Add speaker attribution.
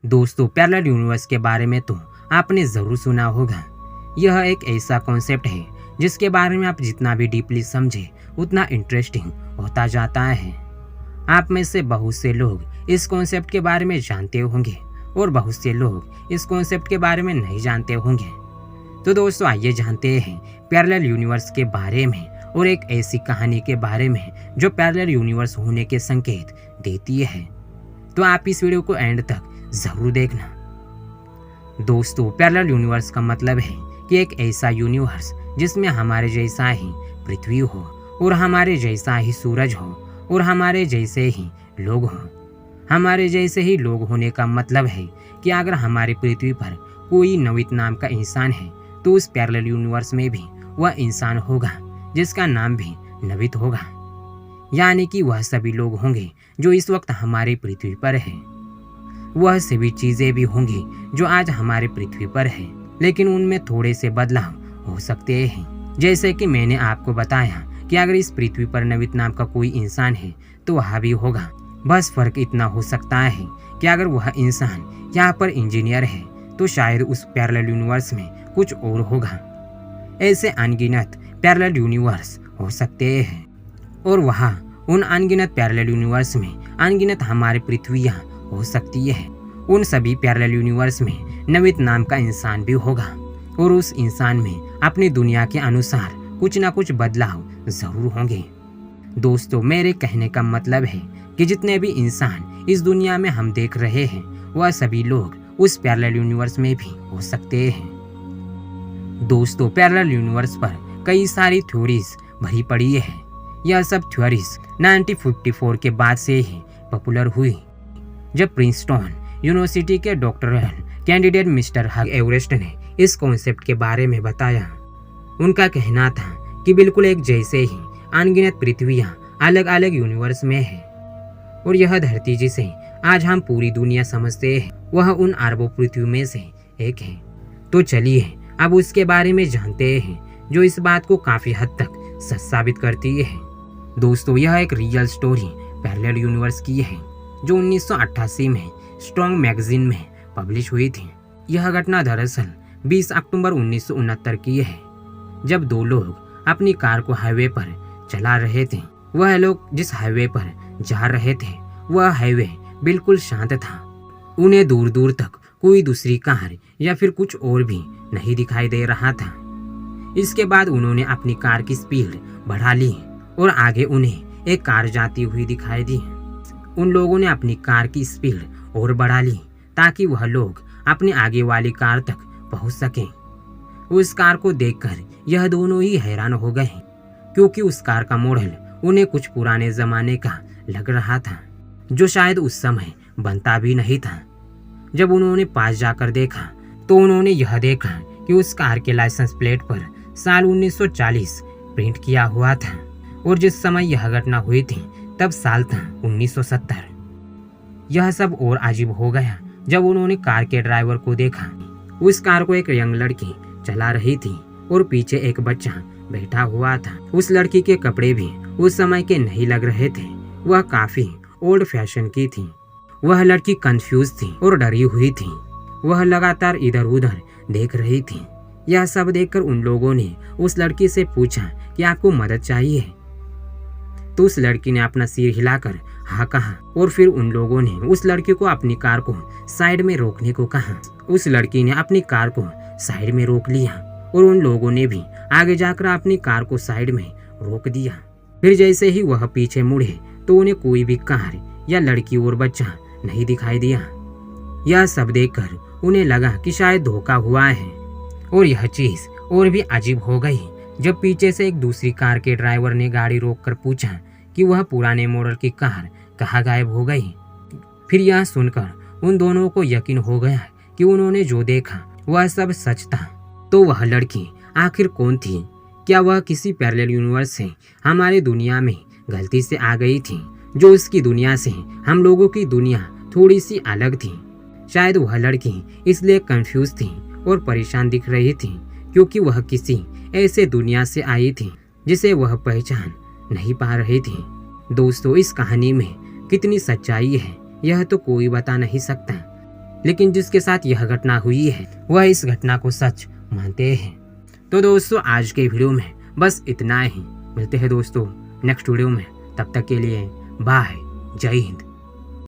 Speaker 1: दोस्तों, parallel universe के बारे में तो आपने ज़रूर सुना होगा। यह एक ऐसा कॉन्सेप्ट है जिसके बारे में आप जितना भी डीपली समझे उतना इंटरेस्टिंग होता जाता है। आप में से बहुत से लोग इस कॉन्सेप्ट के बारे में जानते होंगे और बहुत से लोग इस कॉन्सेप्ट के बारे में नहीं जानते होंगे। तो दोस्तों, आइए जानते हैं पैरेलल यूनिवर्स के बारे में और एक ऐसी कहानी के बारे में जो पैरेलल यूनिवर्स होने के संकेत देती है। तो आप इस वीडियो को एंड तक जरूर देखना। दोस्तों, पैरेलल यूनिवर्स का मतलब है कि एक ऐसा यूनिवर्स जिसमें हमारे जैसा ही पृथ्वी हो और हमारे जैसा ही सूरज हो और हमारे जैसे ही लोग हों। हमारे जैसे ही लोग होने का मतलब है कि अगर हमारी पृथ्वी पर कोई नवित नाम का इंसान है तो उस पैरेलल यूनिवर्स में भी वह इंसान होगा जिसका नाम भी नवित होगा। यानी कि वह सभी लोग होंगे जो इस वक्त हमारी पृथ्वी पर है। वह सभी चीजें भी होंगी जो आज हमारे पृथ्वी पर है, लेकिन उनमें थोड़े से बदलाव हो सकते हैं। जैसे कि मैंने आपको बताया कि अगर इस पृथ्वी पर नवित नाम का कोई इंसान है तो वह भी होगा। बस फर्क इतना हो सकता है कि अगर वह इंसान यहाँ पर इंजीनियर है तो शायद उस पैरेलल यूनिवर्स में कुछ और होगा। ऐसे अनगिनत पैरेलल यूनिवर्स हो सकते हैं और वहाँ उन अनगिनत पैरेलल यूनिवर्स में अनगिनत हमारी पृथ्वियाँ हो सकती है। उन सभी पैरेलल यूनिवर्स में नवित नाम का इंसान भी होगा और उस इंसान में अपनी दुनिया के अनुसार कुछ ना कुछ बदलाव जरूर होंगे। दोस्तों, मेरे कहने का मतलब है कि जितने भी इंसान इस दुनिया में हम देख रहे हैं वह सभी लोग उस पैरेलल यूनिवर्स में भी हो सकते हैं। दोस्तों, पैरेलल यूनिवर्स पर कई सारी थ्योरीज भरी पड़ी है। यह सब थ्योरीज 1954 के बाद से ही पॉपुलर हुई, जब प्रिंसटन यूनिवर्सिटी के डॉक्टरल कैंडिडेट मिस्टर हग एवरेस्ट ने इस कॉन्सेप्ट के बारे में बताया। उनका कहना था कि बिल्कुल एक जैसे ही अनगिनत पृथ्वियाँ अलग अलग यूनिवर्स में है और यह धरती जिसे आज हम पूरी दुनिया समझते हैं वह उन अरबों पृथ्वी में से एक है। तो चलिए अब उसके बारे में जानते हैं जो इस बात को काफी हद तक सच साबित करती है। दोस्तों, यह एक रियल स्टोरी पैरेलल यूनिवर्स की है जो 1988 में स्ट्रॉन्ग मैगजीन में पब्लिश हुई थी। यह घटना दरअसल 20 अक्टूबर 1969 की है, जब दो लोग अपनी कार को हाईवे पर चला रहे थे। वह लोग जिस हाईवे पर जा रहे थे वह हाईवे बिल्कुल शांत था। उन्हें दूर दूर तक कोई दूसरी कार या फिर कुछ और भी नहीं दिखाई दे रहा था। इसके बाद उन्होंने अपनी कार की स्पीड बढ़ा ली और आगे उन्हें एक कार जाती हुई दिखाई दी। उन लोगों ने अपनी कार की स्पीड और बढ़ा ली ताकि वह लोग अपने आगे वाली कार तक पहुंच सकें। उस कार को देखकर यह दोनों ही हैरान हो गए, क्योंकि उस कार का मॉडल उन्हें कुछ पुराने जमाने का लग रहा था, जो शायद उस समय बनता भी नहीं था। जब उन्होंने पास जाकर देखा तो उन्होंने यह देखा कि उस कार के लाइसेंस प्लेट पर साल 1940 प्रिंट किया हुआ था और जिस समय यह घटना हुई थी तब साल था 1970। यह सब और अजीब हो गया जब उन्होंने कार के ड्राइवर को देखा। उस कार को एक यंग लड़की चला रही थी और पीछे एक बच्चा बैठा हुआ था। उस लड़की के कपड़े भी उस समय के नहीं लग रहे थे, वह काफी ओल्ड फैशन की थी। वह लड़की कंफ्यूज थी और डरी हुई थी। वह लगातार इधर उधर देख रही थी। यह सब देखकर उन लोगों ने उस लड़की से पूछा कि आपको मदद चाहिए। तो उस लड़की ने अपना सिर हिलाकर हाँ कहा और फिर उन लोगों ने उस लड़की को अपनी कार को साइड में रोकने को कहा। उस लड़की ने अपनी कार को साइड में रोक लिया और उन लोगों ने भी आगे जाकर अपनी कार को साइड में रोक दिया। फिर जैसे ही वह पीछे मुड़े तो उन्हें कोई भी कार या लड़की और बच्चा नहीं दिखाई दिया। यह सब देखकर उन्हें लगा कि शायद धोखा हुआ है और यह चीज और भी अजीब हो गई जब पीछे से एक दूसरी कार के ड्राइवर ने गाड़ी रोककर पूछा कि वह पुराने मॉडल की कार कहाँ गायब हो गई। फिर यह सुनकर उन दोनों को यकीन हो गया कि उन्होंने जो देखा वह सब सच था। तो वह लड़की आखिर कौन थी? क्या वह किसी पैरेलल यूनिवर्स से हमारी दुनिया में गलती से आ गई थी, जो उसकी दुनिया से हम लोगों की दुनिया थोड़ी सी अलग थी? शायद वह लड़की इसलिए कंफ्यूज थी और परेशान दिख रही थी क्योंकि वह किसी ऐसे दुनिया से आई थी जिसे वह पहचान नहीं पा रही थी। दोस्तों, इस कहानी में कितनी सच्चाई है यह तो कोई बता नहीं सकता, लेकिन जिसके साथ यह घटना हुई है वह इस घटना को सच मानते हैं। तो दोस्तों आज के वीडियो में बस इतना ही। मिलते हैं दोस्तों नेक्स्ट वीडियो में, तब तक के लिए बाय, जय हिंद।